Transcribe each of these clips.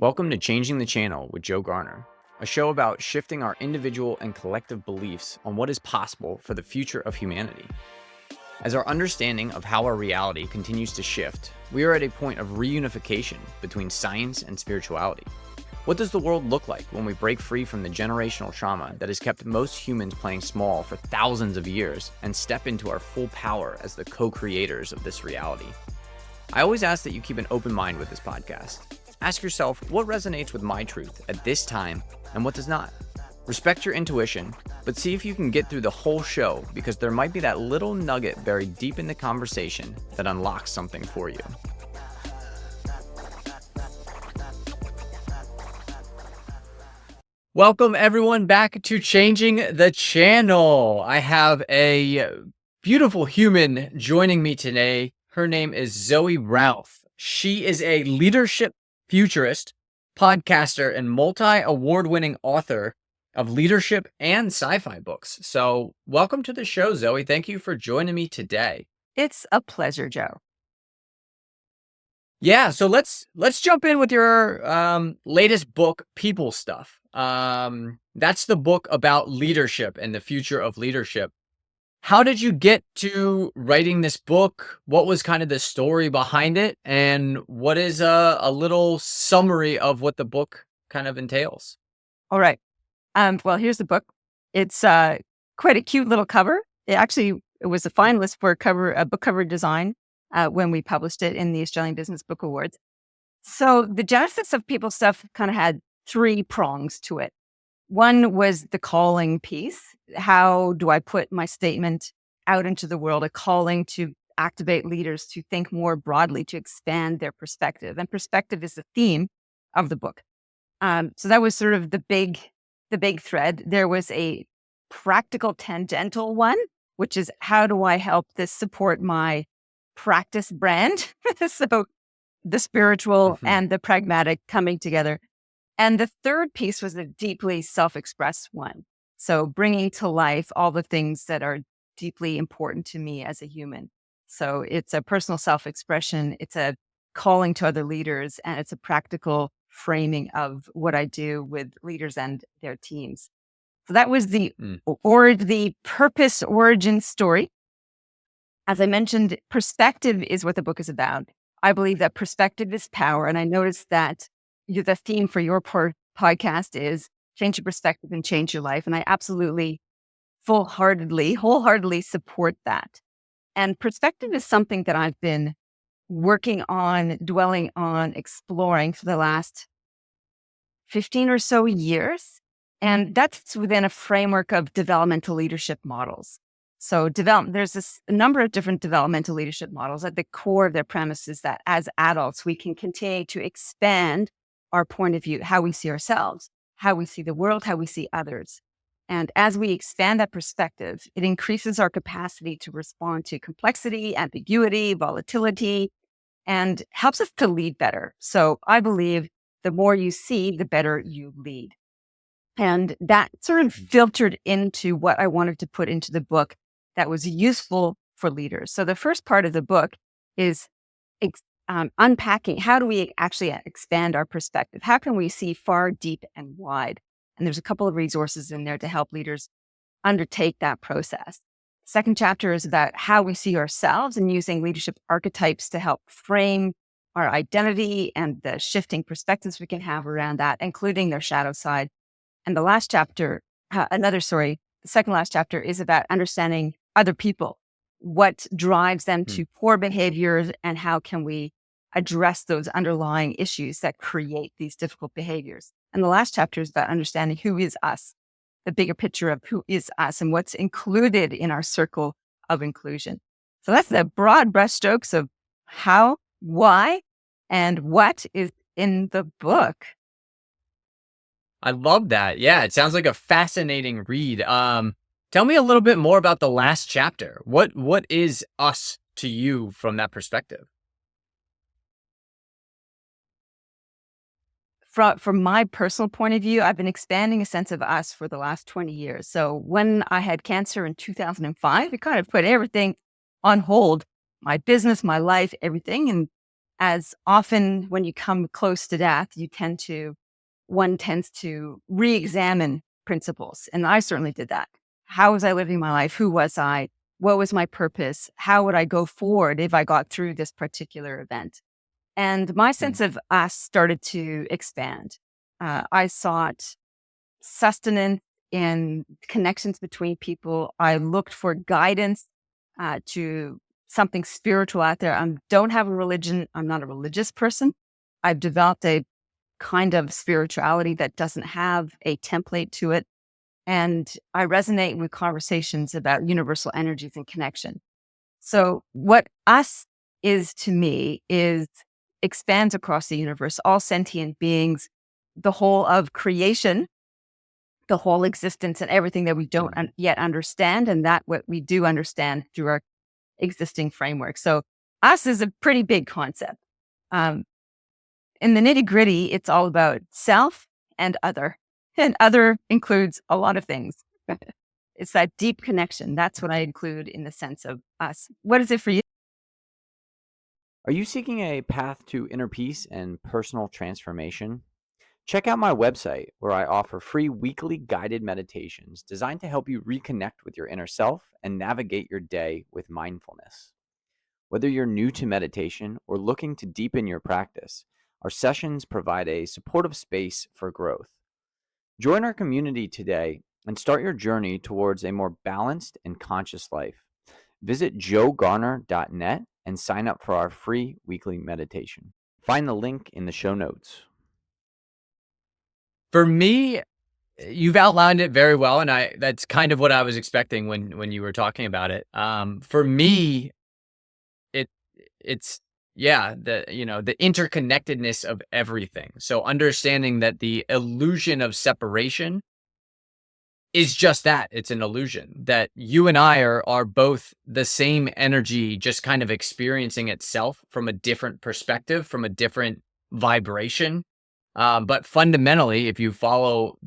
Welcome to Changing the Channel with Joe Garner, a show about shifting our individual and collective beliefs on what is possible for the future of humanity. As our understanding of how our reality continues to shift, we are at a point of reunification between science and spirituality. What does the world look like when we break free from the generational trauma that has kept most humans playing small for thousands of years and step into our full power as the co-creators of this reality? I always ask that you keep an open mind with this podcast. Ask yourself what resonates with my truth at this time and what does not. Respect your intuition, but see if you can get through the whole show because there might be that little nugget buried deep in the conversation that unlocks something for you. Welcome everyone back to Changing the Channel. I have a beautiful human joining me today. Her name is Zoë Routh. She is a leadership futurist, podcaster, and multi-award-winning author of leadership and sci-fi books. So welcome to the show, Zoë. Thank you for joining me today. It's a pleasure, Joe. Yeah, so let's jump in with your latest book, People Stuff. That's the book about leadership and the future of leadership. How did you get to writing this book? What was kind of the story behind it? And what is a little summary of what the book kind of entails? All right. Well, here's the book. It's quite a cute little cover. It was a finalist for a book cover design when we published it in the Australian Business Book Awards. So the genesis of People Stuff kind of had three prongs to it. One was the calling piece. How do I put my statement out into the world, a calling to activate leaders to think more broadly, to expand their perspective? And perspective is the theme of the book. So that was sort of the big thread. There was a practical tangential one, which is how do I help this support my practice brand? So the spiritual and the pragmatic coming together. And the third piece was a deeply self-expressed one. So bringing to life all the things that are deeply important to me as a human. So it's a personal self-expression, it's a calling to other leaders, and it's a practical framing of what I do with leaders and their teams. So that was the purpose origin story. As I mentioned, perspective is what the book is about. I believe that perspective is power. And I noticed that the theme for your podcast is change your perspective and change your life. And I absolutely, wholeheartedly support that. And perspective is something that I've been working on, dwelling on, exploring for the last 15 or so years. And that's within a framework of developmental leadership models. So there's a number of different developmental leadership models. At the core of their premise is that as adults, we can continue to expand our point of view, how we see ourselves, how we see the world, how we see others. And as we expand that perspective, it increases our capacity to respond to complexity, ambiguity, volatility, and helps us to lead better. So I believe the more you see, the better you lead. And that sort of filtered into what I wanted to put into the book that was useful for leaders. So the first part of the book is unpacking how do we actually expand our perspective? How can we see far, deep, and wide? And there's a couple of resources in there to help leaders undertake that process. Second chapter is about how we see ourselves and using leadership archetypes to help frame our identity and the shifting perspectives we can have around that, including their shadow side. And the second last chapter is about understanding other people, what drives them to poor behaviors, and how can we address those underlying issues that create these difficult behaviors. And the last chapter is about understanding who is us, the bigger picture of who is us and what's included in our circle of inclusion. So that's the broad brushstrokes of how, why, and what is in the book. I love that. Yeah, it sounds like a fascinating read. Tell me a little bit more about the last chapter. What is us to you from that perspective? From my personal point of view, I've been expanding a sense of us for the last 20 years. So when I had cancer in 2005, it kind of put everything on hold, my business, my life, everything. as often when you come close to death, one tends to re-examine principles. And I certainly did that. How was I living my life? Who was I? What was my purpose? How would I go forward if I got through this particular event? And my sense of us started to expand. I sought sustenance in connections between people. I looked for guidance to something spiritual out there. I don't have a religion. I'm not a religious person. I've developed a kind of spirituality that doesn't have a template to it. And I resonate with conversations about universal energies and connection. So what us is to me is expands across the universe, all sentient beings, the whole of creation, the whole existence, and everything that we don't yet understand, and that what we do understand through our existing framework. So us is a pretty big concept. In the nitty gritty, it's all about self and other. And other includes a lot of things. It's that deep connection. That's what I include in the sense of us. What is it for you? Are you seeking a path to inner peace and personal transformation? Check out my website where I offer free weekly guided meditations designed to help you reconnect with your inner self and navigate your day with mindfulness. Whether you're new to meditation or looking to deepen your practice, our sessions provide a supportive space for growth. Join our community today and start your journey towards a more balanced and conscious life. Visit joegarner.net and sign up for our free weekly meditation. Find the link in the show notes. For me, you've outlined it very well, and that's kind of what I was expecting when you were talking about it. For me, it's the interconnectedness of everything. So understanding that the illusion of separation is just that. It's an illusion that you and I are both the same energy, just kind of experiencing itself from a different perspective, from a different vibration. But fundamentally, if you follow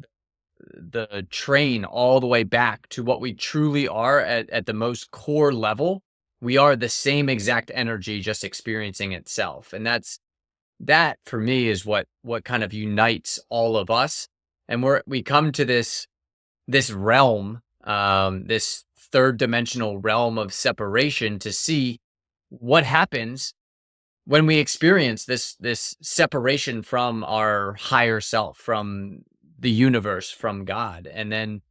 the train all the way back to what we truly are at the most core level, we are the same exact energy, just experiencing itself. And that for me is what kind of unites all of us. And we come to this realm, this third dimensional realm of separation to see what happens when we experience this separation from our higher self, from the universe, from God. And then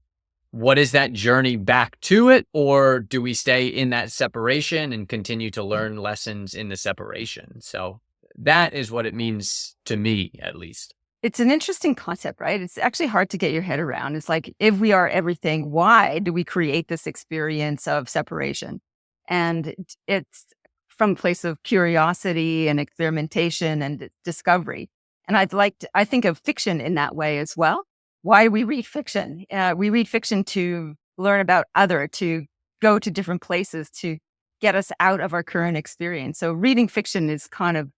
what is that journey back to it? Or do we stay in that separation and continue to learn lessons in the separation? So that is what it means to me, at least. It's an interesting concept, right? It's actually hard to get your head around. It's like, if we are everything, why do we create this experience of separation? And it's from a place of curiosity and experimentation and discovery. And I think of fiction in that way as well. Why we read fiction? We read fiction to learn about other, to go to different places, to get us out of our current experience. So reading fiction is kind of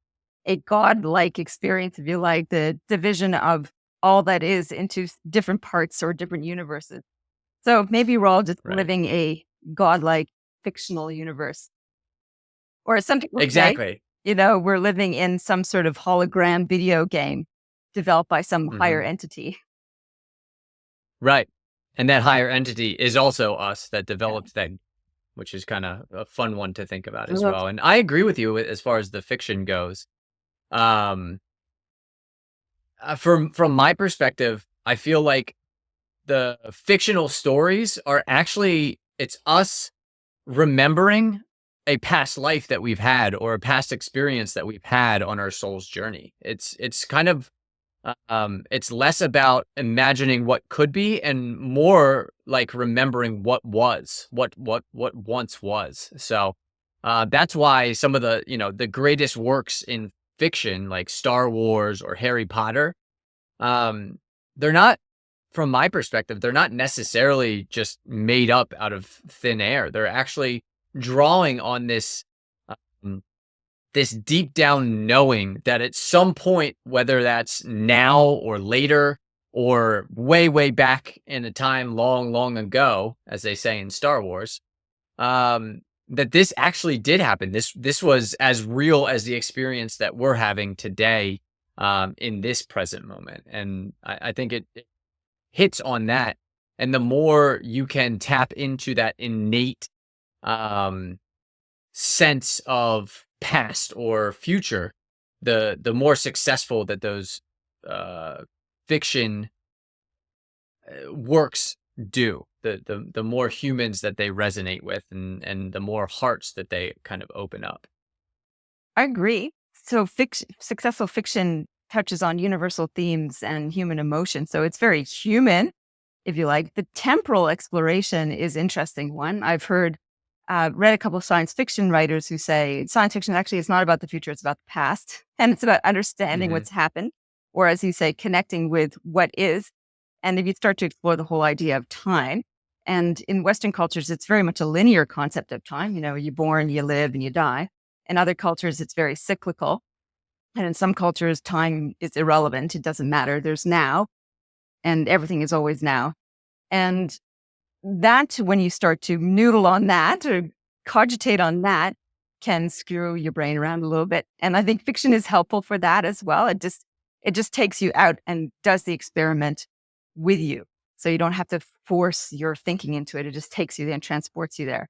a godlike experience, if you like, the division of all that is into different parts or different universes. So maybe we're all just living a godlike fictional universe. Or some people Exactly. say, we're living in some sort of hologram video game developed by some higher entity. Right. And that higher entity is also us that developed that, which is kind of a fun one to think about as well. And I agree with you as far as the fiction goes. From my perspective, I feel like the fictional stories are actually, it's us remembering a past life that we've had or a past experience that we've had on our soul's journey. It's kind of it's less about imagining what could be and more like remembering what was, what once was. So that's why some of the greatest works in fiction, like Star Wars or Harry Potter, they're not, from my perspective, they're not necessarily just made up out of thin air. They're actually drawing on this deep down knowing that at some point, whether that's now or later or way, way back in a time long, long ago, as they say in Star Wars, that this actually did happen. This was as real as the experience that we're having today, in this present moment. And I think it hits on that. And the more you can tap into that innate sense of past or future, the more successful that those fiction works do. The more humans that they resonate with, and the more hearts that they kind of open up. I agree. So successful fiction touches on universal themes and human emotion. So it's very human, if you like. The temporal exploration is interesting one. I've read a couple of science fiction writers who say science fiction actually is not about the future, it's about the past. And it's about understanding Hmm. what's happened, or as you say, connecting with what is. And if you start to explore the whole idea of time, and in Western cultures, it's very much a linear concept of time. You know, you're born, you live, and you die. In other cultures, it's very cyclical. And in some cultures, time is irrelevant. It doesn't matter. There's now, and everything is always now. And that, when you start to noodle on that or cogitate on that, can screw your brain around a little bit. And I think fiction is helpful for that as well. It just takes you out and does the experiment with you. So you don't have to force your thinking into it. It just takes you there and transports you there.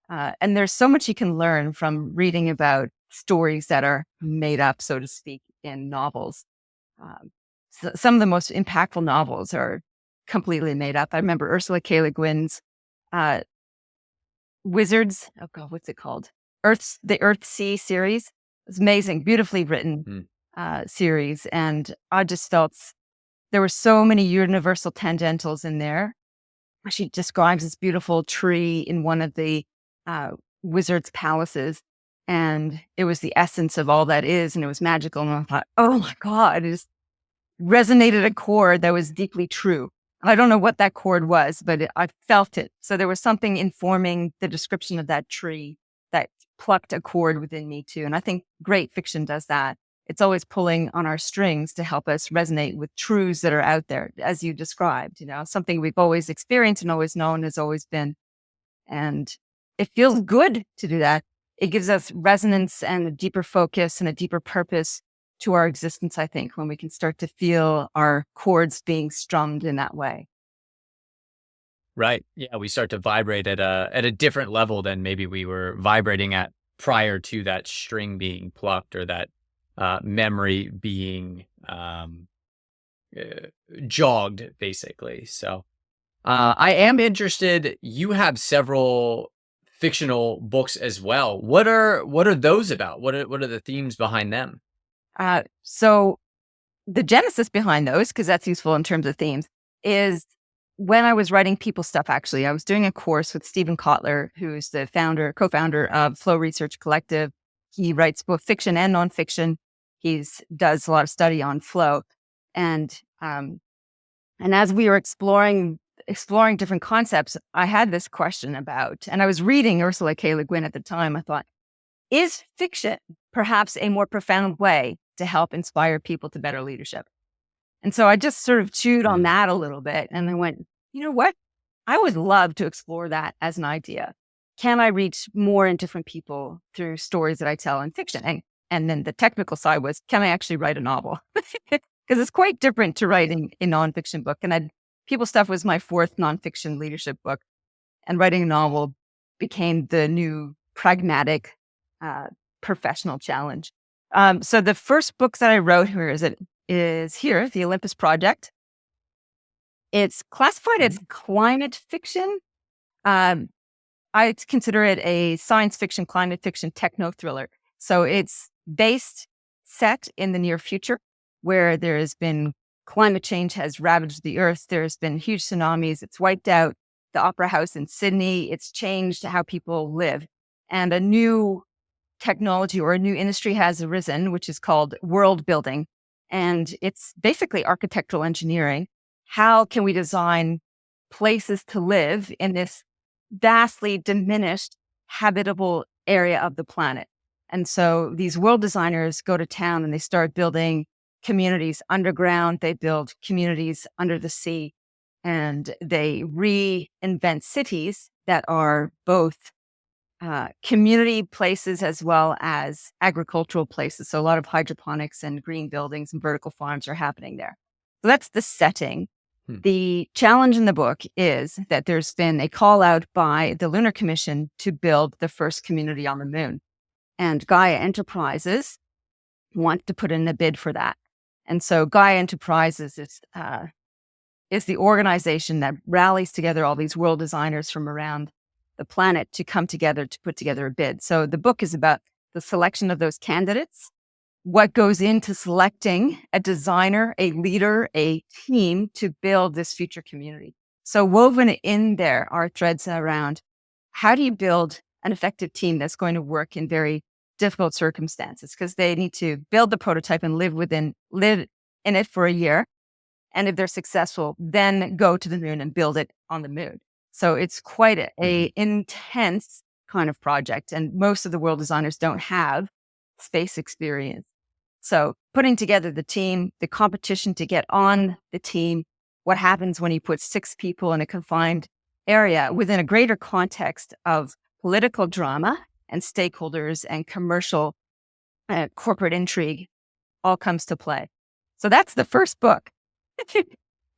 And there's so much you can learn from reading about stories that are made up, so to speak, in novels. So some of the most impactful novels are completely made up. I remember Ursula K. Le Guin's Wizards. Oh God, what's it called? The Earth Sea series. It's amazing, beautifully written series, and I just felt there were so many universal tangentials in there. She describes this beautiful tree in one of the wizard's palaces, and it was the essence of all that is, and it was magical. And I thought, oh my God, it just resonated a chord that was deeply true. I don't know what that chord was, but I felt it. So there was something informing the description of that tree that plucked a chord within me too. And I think great fiction does that. It's always pulling on our strings to help us resonate with truths that are out there, as you described, something we've always experienced and always known, has always been. And it feels good to do that. It gives us resonance and a deeper focus and a deeper purpose to our existence, I think, when we can start to feel our chords being strummed in that way. Right. Yeah, we start to vibrate at a different level than maybe we were vibrating at prior to that string being plucked, or that memory being jogged, basically. So I am interested. You have several fictional books as well. What are those about? What are the themes behind them? So the genesis behind those, because that's useful in terms of themes, is when I was writing people stuff. Actually, I was doing a course with Stephen Kotler, who's the co-founder of Flow Research Collective. He writes both fiction and nonfiction. He does a lot of study on flow, and as we were exploring different concepts, I had this question about, and I was reading Ursula K. Le Guin at the time. I thought, is fiction perhaps a more profound way to help inspire people to better leadership? And so I just sort of chewed on that a little bit, and I went, you know what? I would love to explore that as an idea. Can I reach more and different people through stories that I tell in fiction? And then the technical side was, can I actually write a novel? Because it's quite different to writing a nonfiction book. And People Stuff was my fourth nonfiction leadership book. And writing a novel became the new pragmatic professional challenge. So the first book that I wrote here is here, The Olympus Project. It's classified as climate fiction. I consider it a science fiction, climate fiction, techno thriller. So it's set in the near future, where there has been climate change has ravaged the earth. There's been huge tsunamis. It's wiped out the Opera House in Sydney. It's changed how people live. And a new technology or a new industry has arisen, which is called world building. And it's basically architectural engineering. How can we design places to live in this vastly diminished habitable area of the planet? And so these world designers go to town and they start building communities underground. They build communities under the sea, and they reinvent cities that are both community places as well as agricultural places. So a lot of hydroponics and green buildings and vertical farms are happening there. So that's the setting. The challenge in the book is that there's been a call out by the Lunar Commission to build the first community on the moon. And Gaia Enterprises want to put in a bid for that. And so Gaia Enterprises is the organization that rallies together all these world designers from around the planet to come together to put together a bid. So the book is about the selection of those candidates, what goes into selecting a designer, a leader, a team to build this future community. So woven in there are threads around how do you build an effective team that's going to work in very difficult circumstances, because they need to build the prototype and live in it for a year. And if they're successful, then go to the moon and build it on the moon. So it's quite a intense kind of project. And most of the world designers don't have space experience. So putting together the team, the competition to get on the team, what happens when you put 6 people in a confined area within a greater context of political drama and stakeholders and commercial corporate intrigue all comes to play. So that's the first book.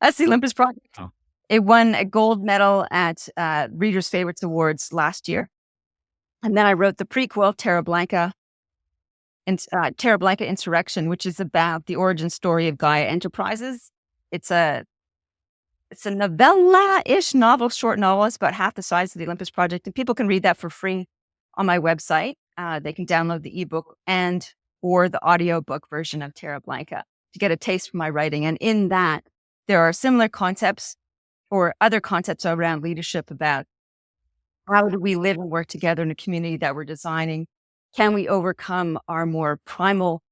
That's the Olympus Project. Oh. It won a gold medal at Readers' Favorites Awards last year. And then I wrote the prequel, Terra Blanca Insurrection, which is about the origin story of Gaia Enterprises. It's a novella-ish novel, short novel. It's about half the size of the Olympus Project. And people can read that for free on my website. They can download the ebook or the audiobook version of Terra Blanca to get a taste for my writing. And in that, there are similar concepts or other concepts around leadership about how do we live and work together in a community that we're designing? Can we overcome our more primal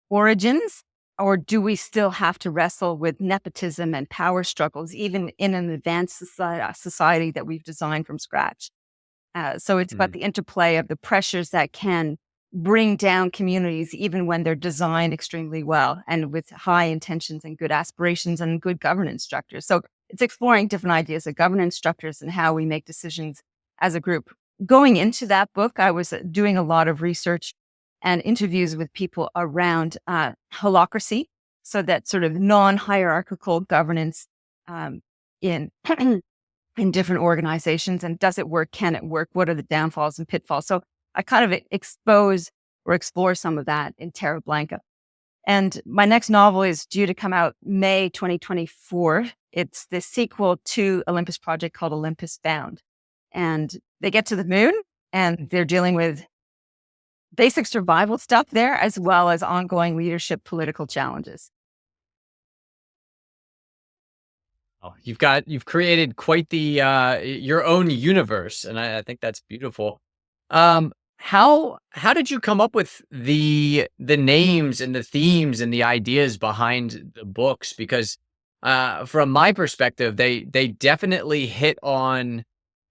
origins? Or do we still have to wrestle with nepotism and power struggles, even in an advanced society that we've designed from scratch? So it's about the interplay of the pressures that can bring down communities, even when they're designed extremely well and with high intentions and good aspirations and good governance structures. So it's exploring different ideas of governance structures and how we make decisions as a group. Going into that book, I was doing a lot of research and interviews with people around holacracy, so that sort of non-hierarchical governance in different organizations. And does it work? Can it work? What are the downfalls and pitfalls? So I kind of expose or explore some of that in Terra Blanca. And my next novel is due to come out May 2024. It's the sequel to Olympus Project called Olympus Bound. And they get to the moon and they're dealing with basic survival stuff there, as well as ongoing leadership political challenges. Oh, you've created quite the your own universe, and I think that's beautiful. How did you come up with the names and the themes and the ideas behind the books? Because from my perspective, they definitely hit on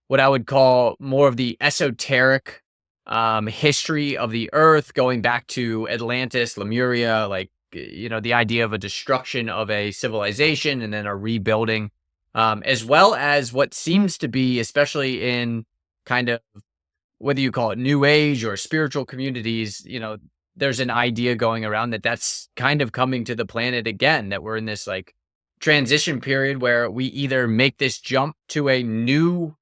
what I would call more of the esoteric history of the Earth, going back to Atlantis, Lemuria, like, the idea of a destruction of a civilization and then a rebuilding, as well as what seems to be, especially in kind of, whether you call it new age or spiritual communities, there's an idea going around that's kind of coming to the planet again, that we're in this like transition period where we either make this jump to a new,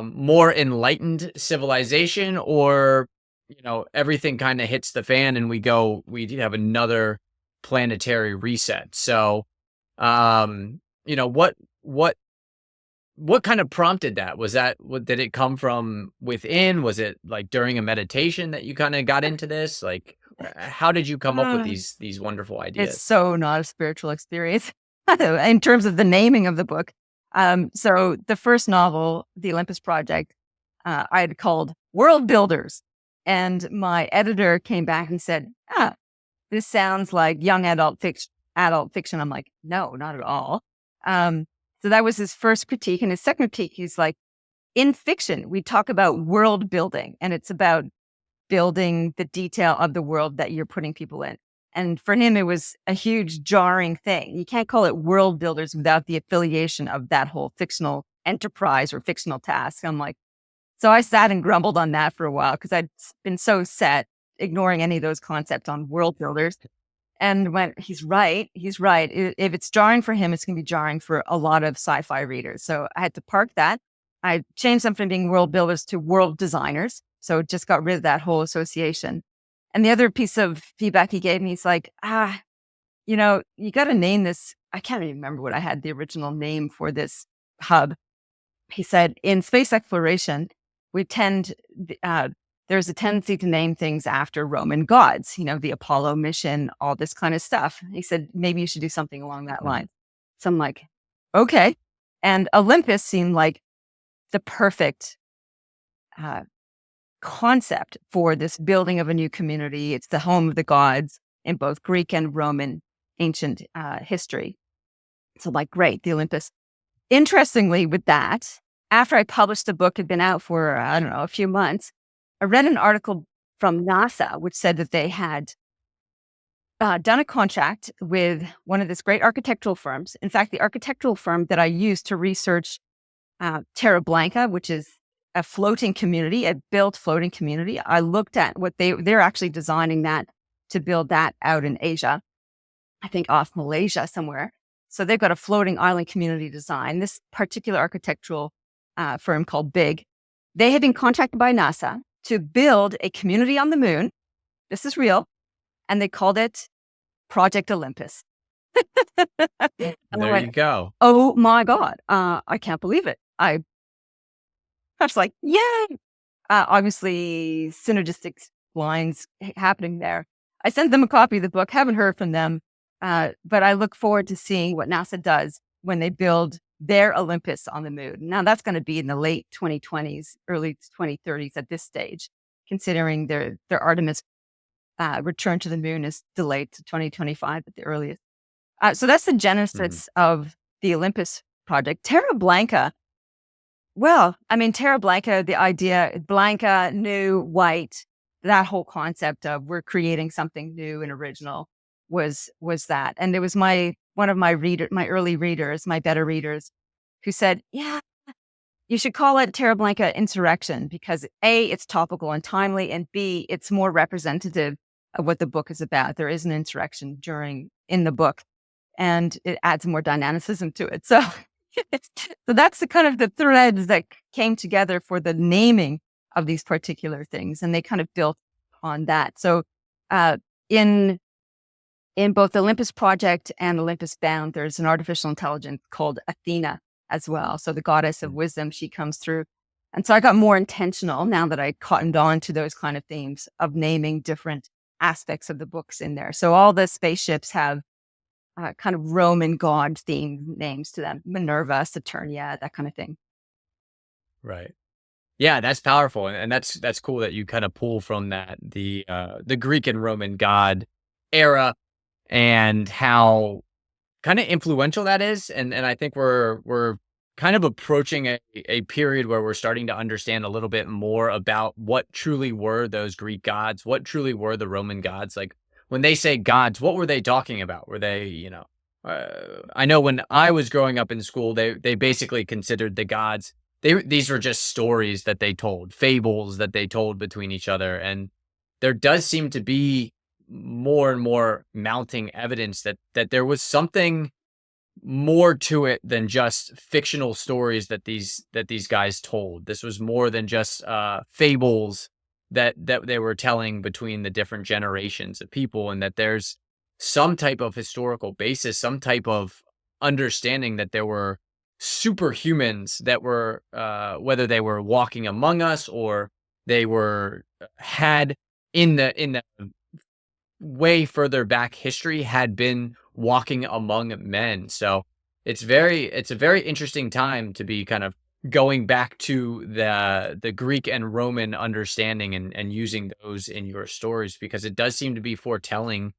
more enlightened civilization, or, everything kind of hits the fan and we have another planetary reset. So, what kind of prompted that? Did it come from within? Was it like during a meditation that you kind of got into this? Like, how did you come up with these wonderful ideas? It's so not a spiritual experience in terms of the naming of the book. So the first novel, The Olympus Project, I had called World Builders. And my editor came back and said, this sounds like young adult fiction. I'm like, no, not at all. So that was his first critique. And his second critique, he's like, in fiction, we talk about world building, and it's about building the detail of the world that you're putting people in. And for him, it was a huge jarring thing. You can't call it world builders without the affiliation of that whole fictional enterprise or fictional task. I'm like, So I sat and grumbled on that for a while because I'd been so set, ignoring any of those concepts on world builders. And when he's right. If it's jarring for him, it's going to be jarring for a lot of sci-fi readers. So I had to park that. I changed them from being world builders to world designers. So just got rid of that whole association. And the other piece of feedback he gave me, he's like, you got to name this. I can't even remember what I had the original name for this hub. He said, in space exploration, there's a tendency to name things after Roman gods, the Apollo mission, all this kind of stuff. He said, maybe you should do something along that line. So I'm like, okay. And Olympus seemed like the perfect concept for this building of a new community. It's the home of the gods in both Greek and Roman ancient history. So like, great, the Olympus. Interestingly, with that, after I published the book, had been out for, a few months, I read an article from NASA, which said that they had done a contract with one of these great architectural firms. In fact, the architectural firm that I used to research Terra Blanca, which is a floating community, a built floating community. I looked at what they're actually designing that to build that out in Asia, I think off Malaysia somewhere. So they've got a floating island community design. This particular architectural firm called BIG, they had been contracted by NASA to build a community on the moon. This is real. And they called it Project Olympus. There you go. Oh my God. I can't believe it. I was like, yay. Obviously, synergistic lines happening there. I sent them a copy of the book, haven't heard from them, but I look forward to seeing what NASA does when they build their Olympus on the moon. Now, that's going to be in the late 2020s, early 2030s at this stage, considering their Artemis return to the moon is delayed to 2025 at the earliest. So that's the genesis of the Olympus project. Terra Blanca, Terra Blanca, the idea, Blanca, new, white, that whole concept of we're creating something new and original was that. And it was one of my early readers, my beta readers, who said, yeah, you should call it Terra Blanca Insurrection because A, it's topical and timely, and B, it's more representative of what the book is about. There is an insurrection in the book, and it adds more dynamicism to it. So that's the kind of the threads that came together for the naming of these particular things, and they kind of built on that. So in both the Olympus Project and Olympus Bound, there's an artificial intelligence called Athena as well. So the goddess of wisdom, she comes through. And so I got more intentional now that I cottoned on to those kind of themes of naming different aspects of the books in there. So all the spaceships have kind of Roman god themed names to them: Minerva, Saturnia, that kind of thing. Right. Yeah, that's powerful, and that's cool that you kind of pull from that the Greek and Roman god era and how kind of influential that is, and I think we're kind of approaching a period where we're starting to understand a little bit more about what truly were those Greek gods, what truly were the Roman gods. Like when they say gods, what were they talking about? Were they, I know when I was growing up in school, they basically considered the gods, these were just stories that they told, fables that they told between each other. And there does seem to be more and more mounting evidence that there was something more to it than just fictional stories that these guys told. This was more than just fables that they were telling between the different generations of people, and that there's some type of historical basis, some type of understanding that there were superhumans that were whether they were walking among us or they had in the way further back history had been walking among men. So it's a very interesting time to be kind of going back to the Greek and Roman understanding and using those in your stories, because it does seem to be foretelling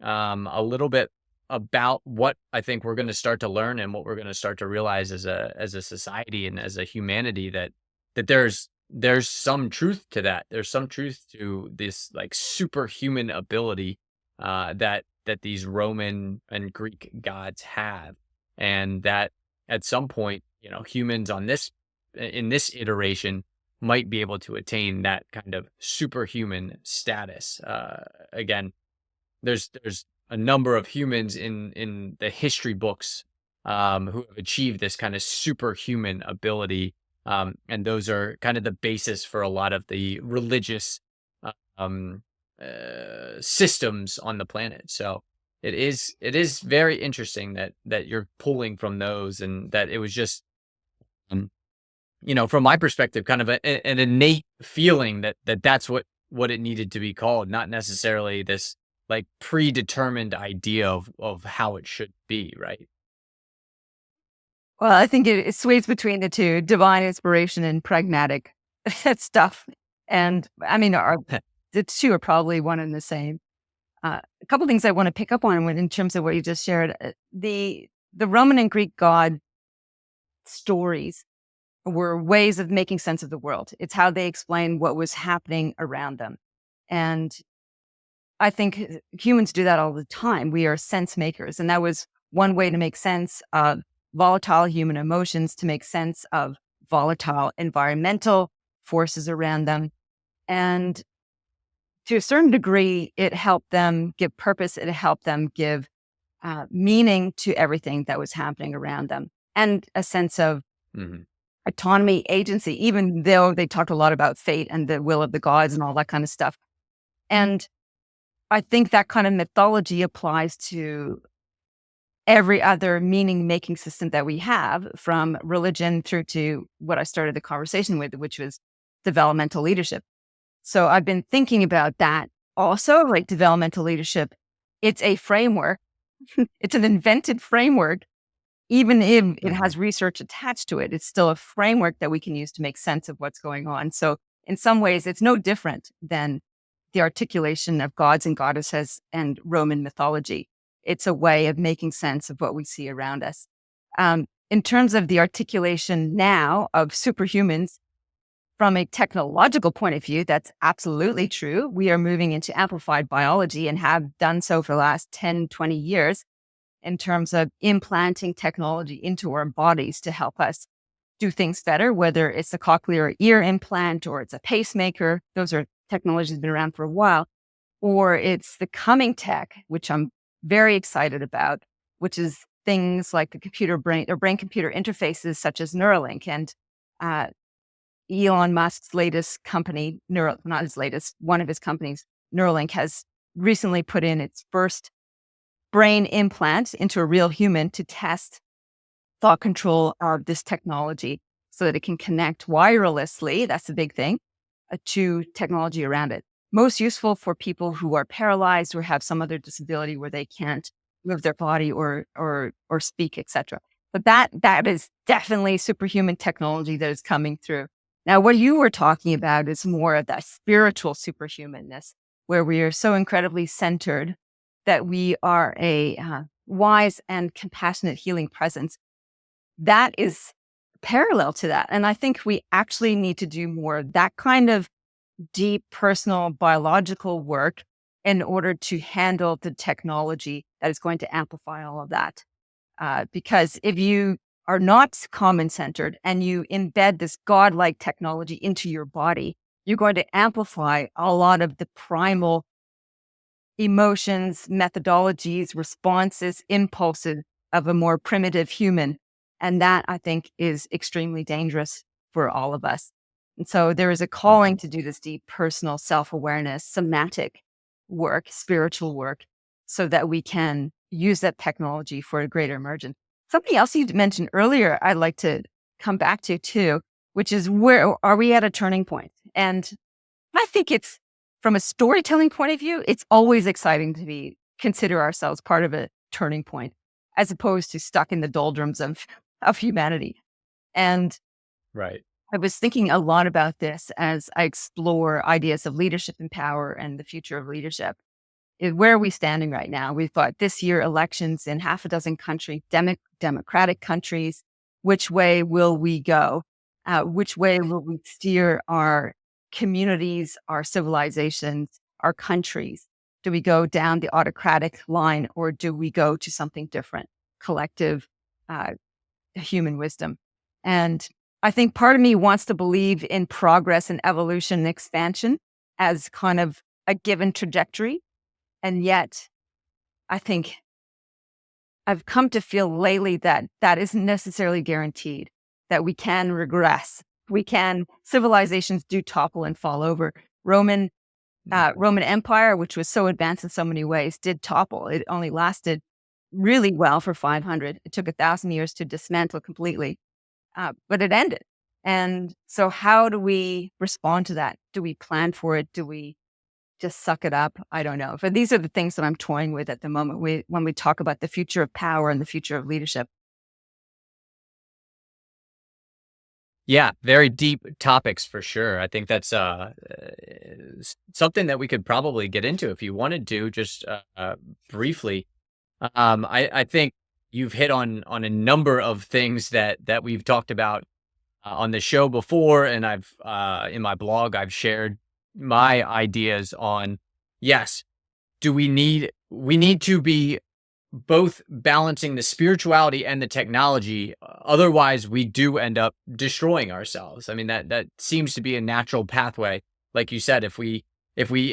a little bit about what I think we're going to start to learn and what we're going to start to realize as a society and as a humanity, that there's some truth to that. There's some truth to this like superhuman ability that these Roman and Greek gods have, and that at some point, humans in this iteration might be able to attain that kind of superhuman status. Again, there's a number of humans in the history books who have achieved this kind of superhuman ability, and those are kind of the basis for a lot of the religious uh, um, systems on the planet. So it is very interesting that you're pulling from those, and that it was just um, from my perspective, kind of an innate feeling that's what it needed to be called, not necessarily this like predetermined idea of how it should be, right? Well, I think it sways between the two, divine inspiration and pragmatic stuff. And I mean, the two are probably one and the same. A couple things I want to pick up on in terms of what you just shared. The Roman and Greek god stories were ways of making sense of the world. It's how they explain what was happening around them. And I think humans do that all the time. We are sense makers. And that was one way to make sense of volatile human emotions, to make sense of volatile environmental forces around them. And to a certain degree, it helped them give purpose. It helped them give meaning to everything that was happening around them, and a sense of hmm autonomy, agency, even though they talked a lot about fate and the will of the gods and all that kind of stuff. And I think that kind of mythology applies to every other meaning making system that we have, from religion through to what I started the conversation with, which was developmental leadership. So I've been thinking about that also, like developmental leadership. It's a framework. It's an invented framework. Even if it hmm has research attached to it, it's still a framework that we can use to make sense of what's going on. So in some ways, it's no different than the articulation of gods and goddesses and Roman mythology. It's a way of making sense of what we see around us. In terms of the articulation now of superhumans, from a technological point of view, that's absolutely true. We are moving into amplified biology and have done so for the last 10, 20 years in terms of implanting technology into our bodies to help us do things better, whether it's a cochlear ear implant or it's a pacemaker. Those are technologies that have been around for a while. Or it's the coming tech, which I'm very excited about, which is things like the computer brain or brain computer interfaces such as Neuralink. And Elon Musk's latest company, not his latest, one of his companies, Neuralink, has recently put in its first brain implant into a real human to test thought control of this technology so that it can connect wirelessly. That's the big thing, to technology around it. Most useful for people who are paralyzed or have some other disability where they can't move their body or speak, etc. But that is definitely superhuman technology that is coming through. Now, what you were talking about is more of that spiritual superhumanness, where we are so incredibly centered that we are a wise and compassionate healing presence. That is parallel to that. And I think we actually need to do more of that kind of deep, personal, biological work in order to handle the technology that is going to amplify all of that. Because if you are not common centered and you embed this godlike technology into your body, you're going to amplify a lot of the primal emotions, methodologies, responses, impulses of a more primitive human. And that, I think, is extremely dangerous for all of us. And so there is a calling to do this deep personal self-awareness, somatic work, spiritual work, so that we can use that technology for a greater emergence. Something else you mentioned earlier, I'd like to come back to too, which is, where are we at a turning point? And I think it's, from a storytelling point of view, it's always exciting to consider ourselves part of a turning point, as opposed to stuck in the doldrums of humanity. And Right. I was thinking a lot about this as I explore ideas of leadership and power and the future of leadership. Where are we standing right now? We've got this year elections in half a dozen countries, democratic countries. Which way will we go? Which way will we steer our communities, our civilizations, our countries? Do we go down the autocratic line, or do we go to something different, collective human wisdom? And I think part of me wants to believe in progress and evolution and expansion as kind of a given trajectory. And yet, I think I've come to feel lately that that isn't necessarily guaranteed, that we can regress. Civilizations do topple and fall over. Roman Empire, which was so advanced in so many ways, did topple. It only lasted really well for 500. It took 1,000 years to dismantle completely, but it ended. And so how do we respond to that? Do we plan for it? Do we just suck it up? I don't know. But these are the things that I'm toying with at the moment when we talk about the future of power and the future of leadership. Yeah, very deep topics for sure. I think that's something that we could probably get into if you wanted to, just briefly. I think you've hit on a number of things that we've talked about on the show before, and I've in my blog I've shared my ideas on. Yes, we need to be both balancing the spirituality and the technology. Otherwise, we do end up destroying ourselves. I mean, that seems to be a natural pathway. Like you said, if we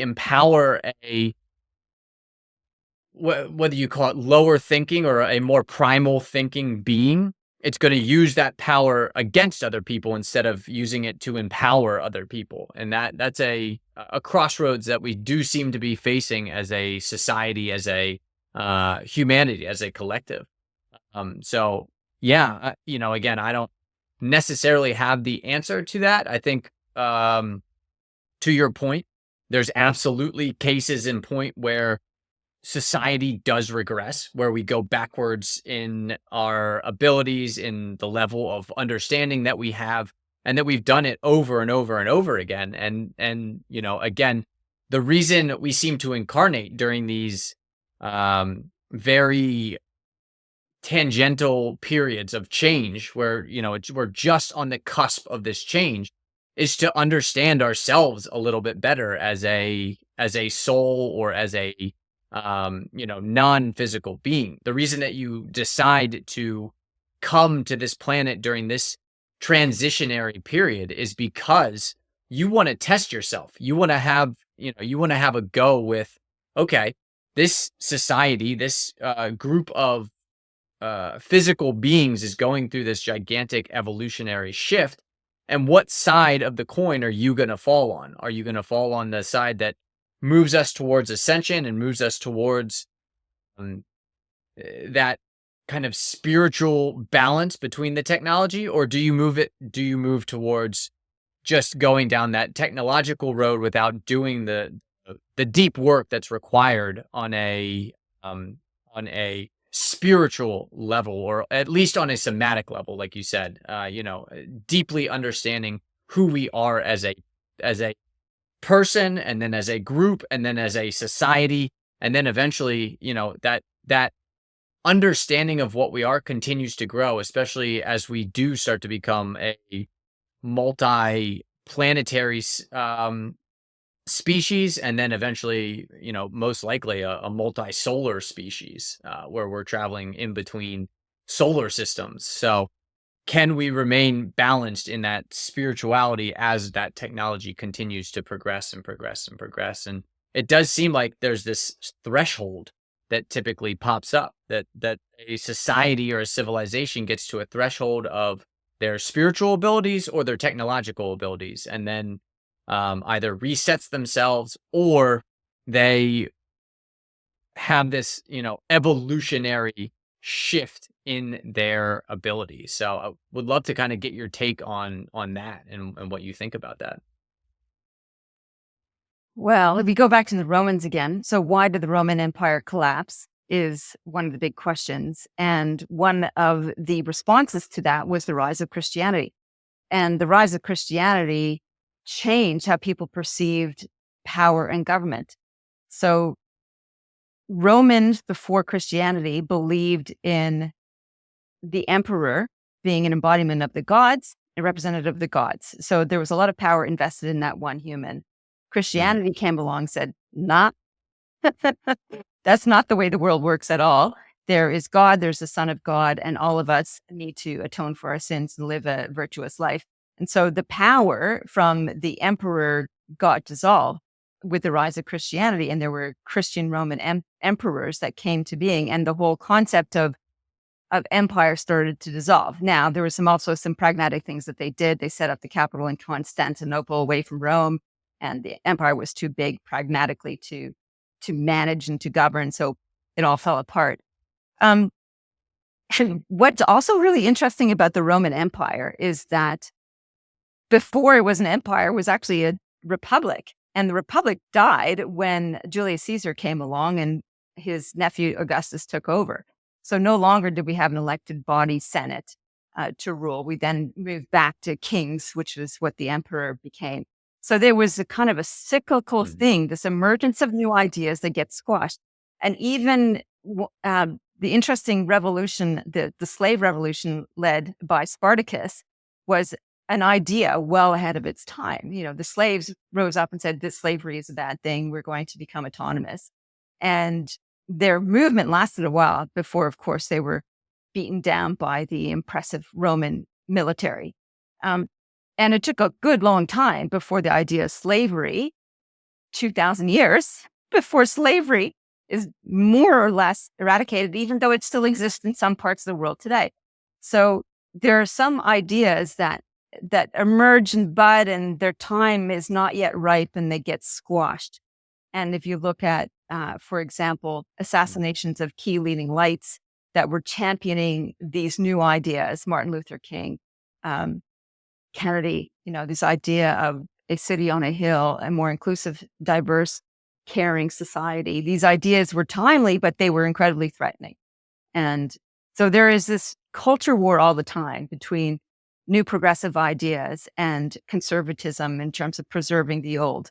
empower whether you call it lower thinking or a more primal thinking being, it's going to use that power against other people instead of using it to empower other people. And that's a crossroads that we do seem to be facing as a society, as a humanity, as a collective. So yeah, again, I don't necessarily have the answer to that. I think, to your point, there's absolutely cases in point where society does regress, where we go backwards in our abilities, in the level of understanding that we have, and that we've done it over and over and over again. And again, the reason we seem to incarnate during these very tangential periods of change where, we're just on the cusp of this change, is to understand ourselves a little bit better as a soul or as a non-physical being. The reason that you decide to come to this planet during this transitionary period is because you want to test yourself. You want to have a go with, okay, this society, this group of physical beings is going through this gigantic evolutionary shift. And what side of the coin are you going to fall on? Are you going to fall on the side that moves us towards ascension and moves us towards that kind of spiritual balance between the technology? Or do you move towards just going down that technological road without doing the deep work that's required on a spiritual level, or at least on a somatic level, like you said, deeply understanding who we are as a person, and then as a group, and then as a society, and then eventually, that understanding of what we are continues to grow, especially as we do start to become a multi-planetary species, and then eventually, most likely a multi-solar species, where we're traveling in between solar systems. So can we remain balanced in that spirituality as that technology continues to progress and progress and progress? And it does seem like there's this threshold that typically pops up, that a society or a civilization gets to a threshold of their spiritual abilities or their technological abilities, and then either resets themselves, or they have this, evolutionary shift in their abilities. So I would love to kind of get your take on that and what you think about that. Well, if we go back to the Romans again, so why did the Roman Empire collapse is one of the big questions. And one of the responses to that was the rise of Christianity. And the rise of Christianity changed how people perceived power and government. So Romans before Christianity believed in the emperor being an embodiment of the gods, a representative of the gods. So there was a lot of power invested in that one human. Christianity came along and said, nah, that's not the way the world works at all. there is God, there's the Son of God, and all of us need to atone for our sins and live a virtuous life. And so the power from the emperor got dissolved with the rise of Christianity, and there were Christian Roman emperors that came to being, and the whole concept of empire started to dissolve. Now, there was also some pragmatic things that they did. They set up the capital in Constantinople away from Rome, and the empire was too big pragmatically to manage and to govern, so it all fell apart. What's also really interesting about the Roman Empire is that before it was an empire, it was actually a republic. And the republic died when Julius Caesar came along and his nephew Augustus took over. So no longer did we have an elected body, Senate, to rule. We then moved back to kings, which is what the emperor became. So there was a kind of a cyclical thing, this emergence of new ideas that get squashed. And even the interesting revolution, the slave revolution led by Spartacus, was an idea well ahead of its time. You know, the slaves rose up and said, this slavery is a bad thing. We're going to become autonomous. And their movement lasted a while before, of course, they were beaten down by the impressive Roman military. And it took a good long time before the idea of slavery, 2,000 years before slavery is more or less eradicated, even though it still exists in some parts of the world today. So there are some ideas that emerge and bud, and their time is not yet ripe, and they get squashed. And if you look at, for example, assassinations of key leading lights that were championing these new ideas, Martin Luther King, Kennedy, you know, this idea of a city on a hill, a more inclusive, diverse, caring society. These ideas were timely, but they were incredibly threatening. And so there is this culture war all the time between new progressive ideas and conservatism in terms of preserving the old.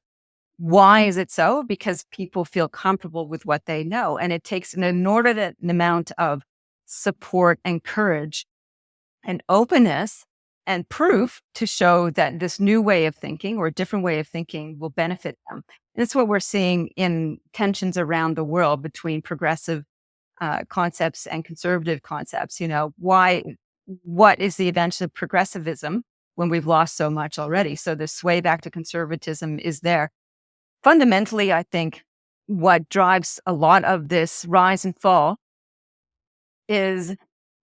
Why is it so? Because people feel comfortable with what they know. And it takes an inordinate amount of support and courage and openness and proof to show that this new way of thinking or a different way of thinking will benefit them. And it's what we're seeing in tensions around the world between progressive concepts and conservative concepts. You know, what is the advantage of progressivism when we've lost so much already? So the sway back to conservatism is there. Fundamentally, I think what drives a lot of this rise and fall is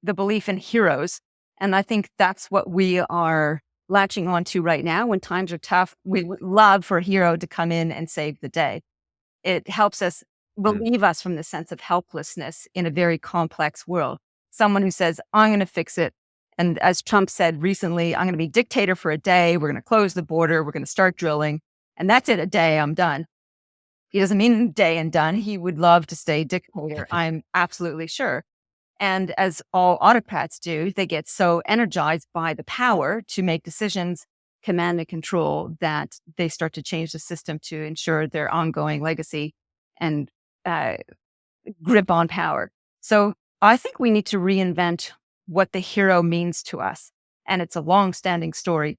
the belief in heroes. And I think that's what we are latching onto right now. When times are tough, we would love for a hero to come in and save the day. It helps us relieve us from the sense of helplessness in a very complex world. Someone who says, I'm going to fix it. And as Trump said recently, I'm going to be dictator for a day. We're going to close the border. We're going to start drilling. And that's it, a day, I'm done. He doesn't mean a day and done. He would love to stay dictator. I'm absolutely sure. And as all autocrats do, they get so energized by the power to make decisions, command and control, that they start to change the system to ensure their ongoing legacy and grip on power. So I think we need to reinvent what the hero means to us. And it's a long-standing story.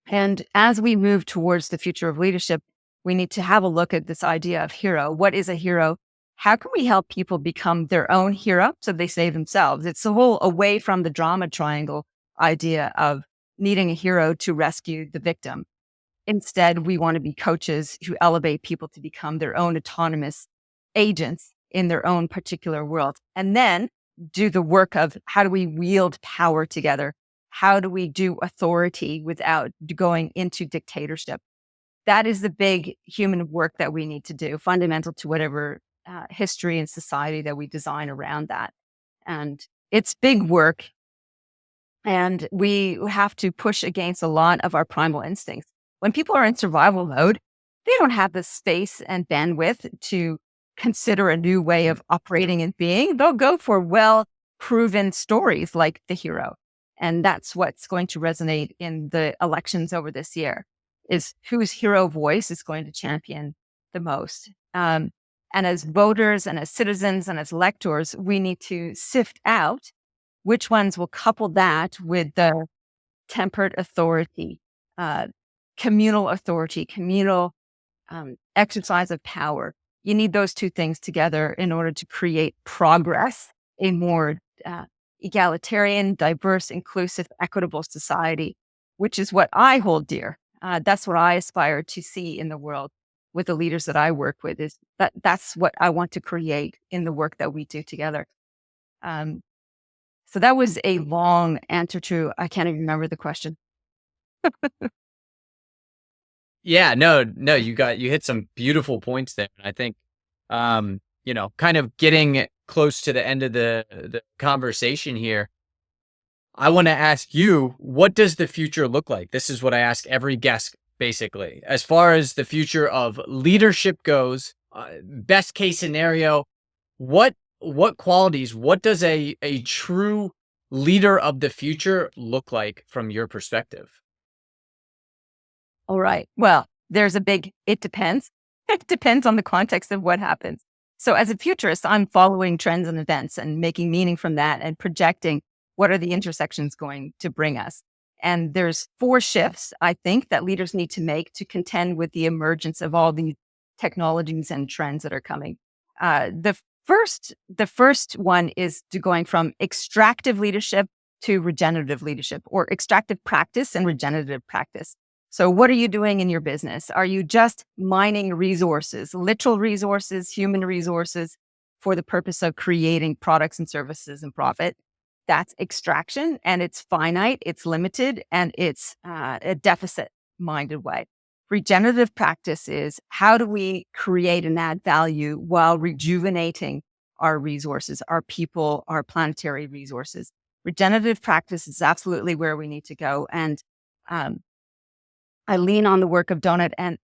And as we move towards the future of leadership, we need to have a look at this idea of hero. What is a hero? How can we help people become their own hero so they save themselves? It's the whole away from the drama triangle idea of needing a hero to rescue the victim. Instead, we want to be coaches who elevate people to become their own autonomous agents in their own particular world. And then do the work of how do we wield power together? How do we do authority without going into dictatorship? That is the big human work that we need to do, fundamental to whatever history and society that we design around that. And it's big work. And we have to push against a lot of our primal instincts. When people are in survival mode, they don't have the space and bandwidth to consider a new way of operating and being. They'll go for well-proven stories like the hero. And that's what's going to resonate in the elections over this year, is whose hero voice is going to champion the most. And as voters and as citizens and as electors, we need to sift out which ones will couple that with the tempered authority, communal authority, communal exercise of power. You need those two things together in order to create progress a more egalitarian, diverse, inclusive, equitable society, which is what I hold dear. That's what I aspire to see in the world with the leaders that I work with. Is that's what I want to create in the work that we do together. So that was a long answer to, I can't even remember the question. Yeah, no, you hit some beautiful points there. And I think, kind of getting close to the end of the conversation here, I want to ask you, what does the future look like? This is what I ask every guest, basically. As far as the future of leadership goes, best case scenario, what qualities, what does a true leader of the future look like from your perspective? All right. Well, there's a big, it depends. It depends on the context of what happens. So as a futurist, I'm following trends and events and making meaning from that and projecting what are the intersections going to bring us. And there's 4 shifts, I think, that leaders need to make to contend with the emergence of all the technologies and trends that are coming. The first one is going from extractive leadership to regenerative leadership, or extractive practice and regenerative practice. So what are you doing in your business? Are you just mining resources, literal resources, human resources, for the purpose of creating products and services and profit? That's extraction, and it's finite, it's limited, and it's a deficit-minded way. Regenerative practice is, how do we create and add value while rejuvenating our resources, our people, our planetary resources? Regenerative practice is absolutely where we need to go. And I lean on the work of Donut and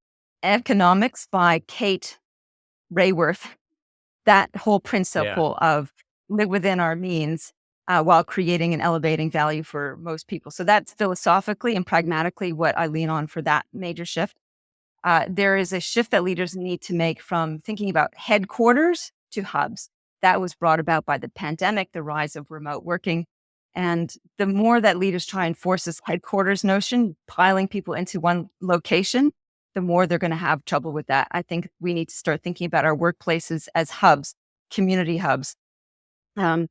Economics by Kate Rayworth. That whole principle of live within our means while creating and elevating value for most people. So that's philosophically and pragmatically what I lean on for that major shift. There is a shift that leaders need to make from thinking about headquarters to hubs. That was brought about by the pandemic, the rise of remote working. And the more that leaders try and force this headquarters notion, piling people into one location, the more they're going to have trouble with that. I think we need to start thinking about our workplaces as hubs, community hubs. The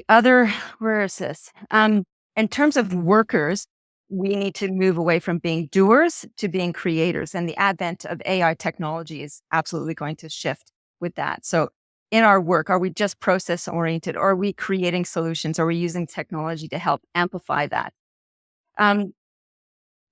other, where is this? In terms of workers, we need to move away from being doers to being creators. And the advent of AI technology is absolutely going to shift with that. So in our work, are we just process oriented? Or are we creating solutions? Are we using technology to help amplify that? And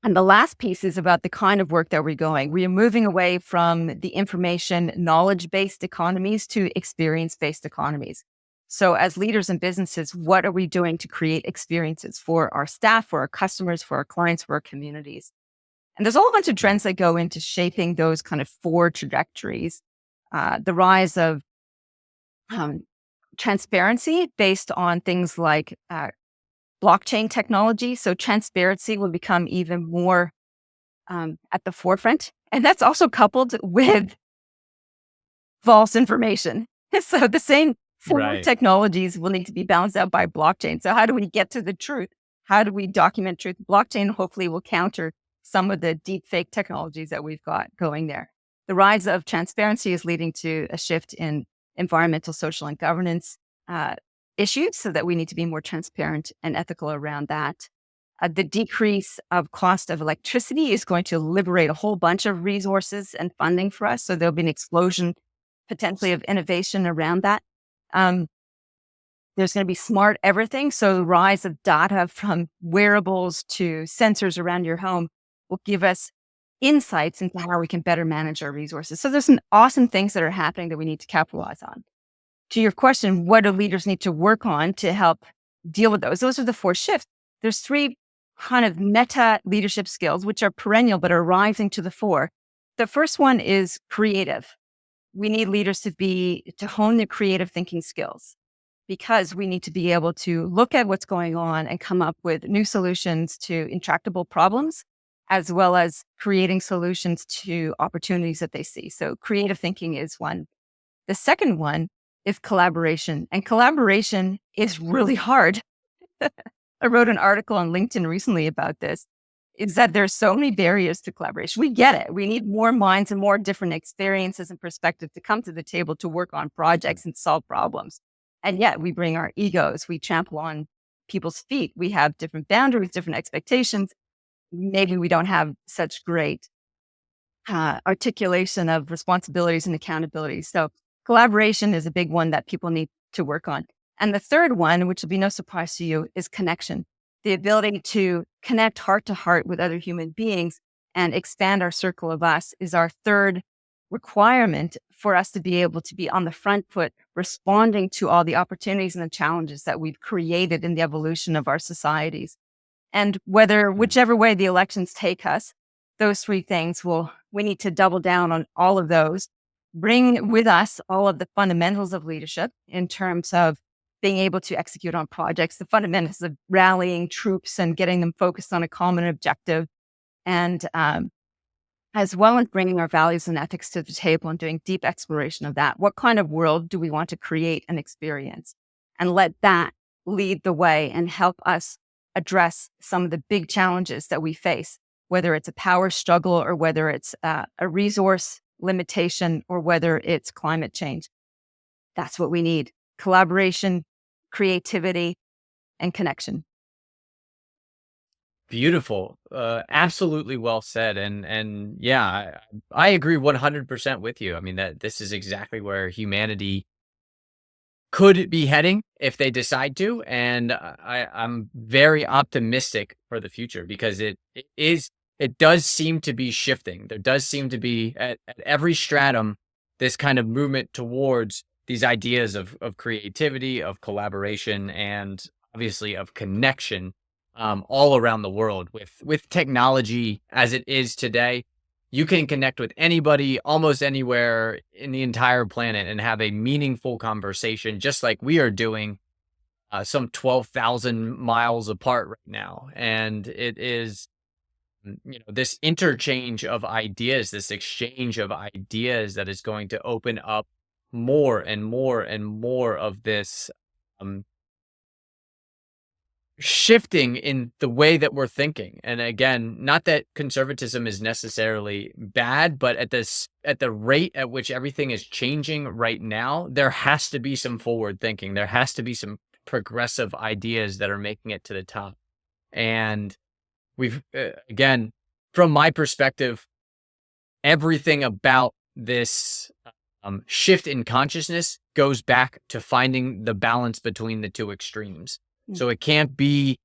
the last piece is about the kind of work that we're going. We are moving away from the information knowledge-based economies to experience-based economies. So as leaders in businesses, what are we doing to create experiences for our staff, for our customers, for our clients, for our communities? And there's a whole bunch of trends that go into shaping those kind of 4 trajectories. The rise of transparency based on things like blockchain technology. So transparency will become even more at the forefront. And that's also coupled with false information. So the same 4 technologies will need to be balanced out by blockchain. So how do we get to the truth? How do we document truth? Blockchain hopefully will counter some of the deep fake technologies that we've got going there. The rise of transparency is leading to a shift in environmental, social, and governance issues, so that we need to be more transparent and ethical around that. The decrease of cost of electricity is going to liberate a whole bunch of resources and funding for us. So there'll be an explosion potentially of innovation around that. There's going to be smart everything. So the rise of data from wearables to sensors around your home will give us insights into how we can better manage our resources. So there's some awesome things that are happening that we need to capitalize on. To your question, what do leaders need to work on to help deal with those? Those are the 4 shifts. There's 3 kind of meta leadership skills, which are perennial, but are rising to the fore. The first one is creative. We need leaders to hone their creative thinking skills, because we need to be able to look at what's going on and come up with new solutions to intractable problems, as well as creating solutions to opportunities that they see. So creative thinking is one. The second one is collaboration. And collaboration is really hard. I wrote an article on LinkedIn recently about this, is that there's so many barriers to collaboration. We get it. We need more minds and more different experiences and perspectives to come to the table to work on projects and solve problems. And yet we bring our egos, we trample on people's feet. We have different boundaries, different expectations. Maybe we don't have such great articulation of responsibilities and accountabilities. So collaboration is a big one that people need to work on. And the third one, which will be no surprise to you, is connection. The ability to connect heart to heart with other human beings and expand our circle of us is our third requirement for us to be able to be on the front foot, responding to all the opportunities and the challenges that we've created in the evolution of our societies. And whichever way the elections take us, those three things we need to double down on all of those, bring with us all of the fundamentals of leadership in terms of being able to execute on projects, the fundamentals of rallying troops and getting them focused on a common objective, and as well as bringing our values and ethics to the table and doing deep exploration of that. What kind of world do we want to create and experience? And let that lead the way and help us address some of the big challenges that we face, whether it's a power struggle or whether it's a resource limitation or whether it's climate change. That's what we need: collaboration, creativity, and connection. Beautiful. Absolutely well said. And yeah, I agree 100% with you. I mean, that this is exactly where humanity could be heading if they decide to. And I'm very optimistic for the future because it does seem to be shifting. There does seem to be at every stratum, this kind of movement towards these ideas of creativity, of collaboration, and obviously of connection, all around the world. With technology as it is today, you can connect with anybody almost anywhere in the entire planet and have a meaningful conversation, just like we are doing some 12,000 miles apart right now. And it is, this interchange of ideas, this exchange of ideas that is going to open up more and more and more of this shifting in the way that we're thinking. And again, not that conservatism is necessarily bad, but at the rate at which everything is changing right now, there has to be some forward thinking. There has to be some progressive ideas that are making it to the top. And we've, again, from my perspective, everything about this shift in consciousness goes back to finding the balance between the two extremes. So it can't be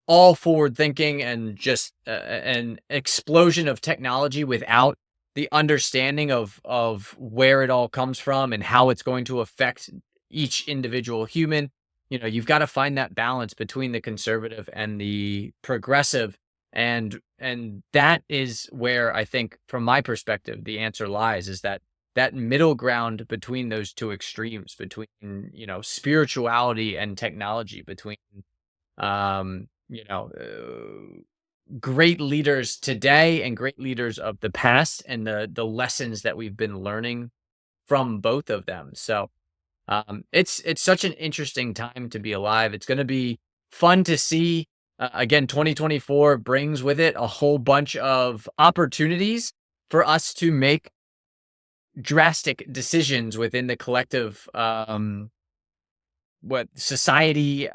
all forward thinking and just an explosion of technology without the understanding of where it all comes from and how it's going to affect each individual human. You've got to find that balance between the conservative and the progressive. And that is where I think, from my perspective, the answer lies, is that middle ground between those two extremes, between, spirituality and technology, between, great leaders today and great leaders of the past, and the lessons that we've been learning from both of them. So it's such an interesting time to be alive. It's going to be fun to see. Again, 2024 brings with it a whole bunch of opportunities for us to make drastic decisions within the collective society,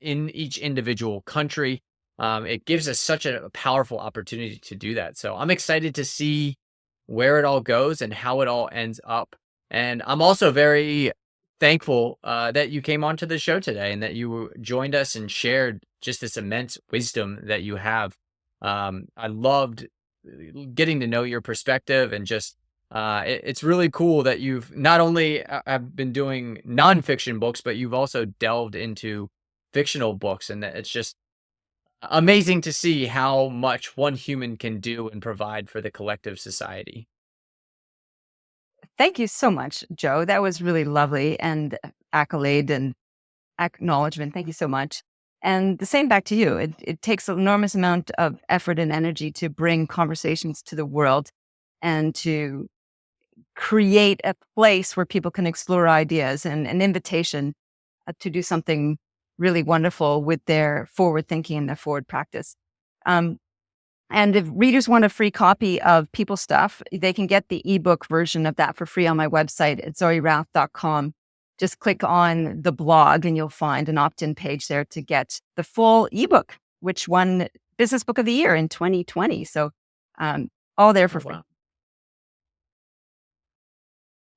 in each individual country. It gives us such a powerful opportunity to do that. So I'm excited to see where it all goes and how it all ends up. And I'm also very thankful that you came onto the show today and that you joined us and shared just this immense wisdom that you have. I loved getting to know your perspective, and just it's really cool that you've not only have been doing nonfiction books, but you've also delved into fictional books, and that it's just amazing to see how much one human can do and provide for the collective society. Thank you so much, Joe. That was really lovely, and accolade and acknowledgement. Thank you so much. And the same back to you. It takes an enormous amount of effort and energy to bring conversations to the world and to create a place where people can explore ideas, and an invitation to do something really wonderful with their forward thinking and their forward practice. And if readers want a free copy of People Stuff, they can get the ebook version of that for free on my website at zoerouth.com. just click on the blog and you'll find an opt-in page there to get the full ebook, which won Business Book of the Year in 2020. So all there for free. Wow.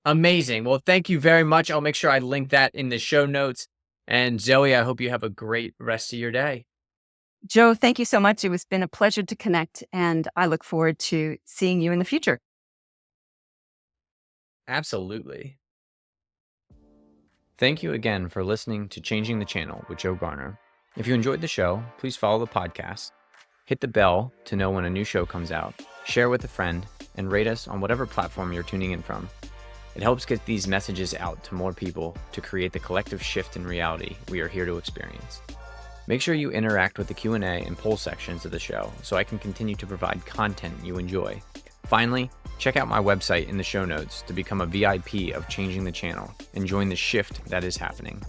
Amazing. Well, thank you very much. I'll make sure I link that in the show notes. And Zoe, I hope you have a great rest of your day. Joe, thank you so much. It has been a pleasure to connect, and I look forward to seeing you in the future. Absolutely. Thank you again for listening to Changing the Channel with Joe Garner. If you enjoyed the show, please follow the podcast, hit the bell to know when a new show comes out, share with a friend, and rate us on whatever platform you're tuning in from. It helps get these messages out to more people to create the collective shift in reality we are here to experience. Make sure you interact with the Q&A and poll sections of the show so I can continue to provide content you enjoy. Finally, check out my website in the show notes to become a VIP of Changing the Channel and join the shift that is happening.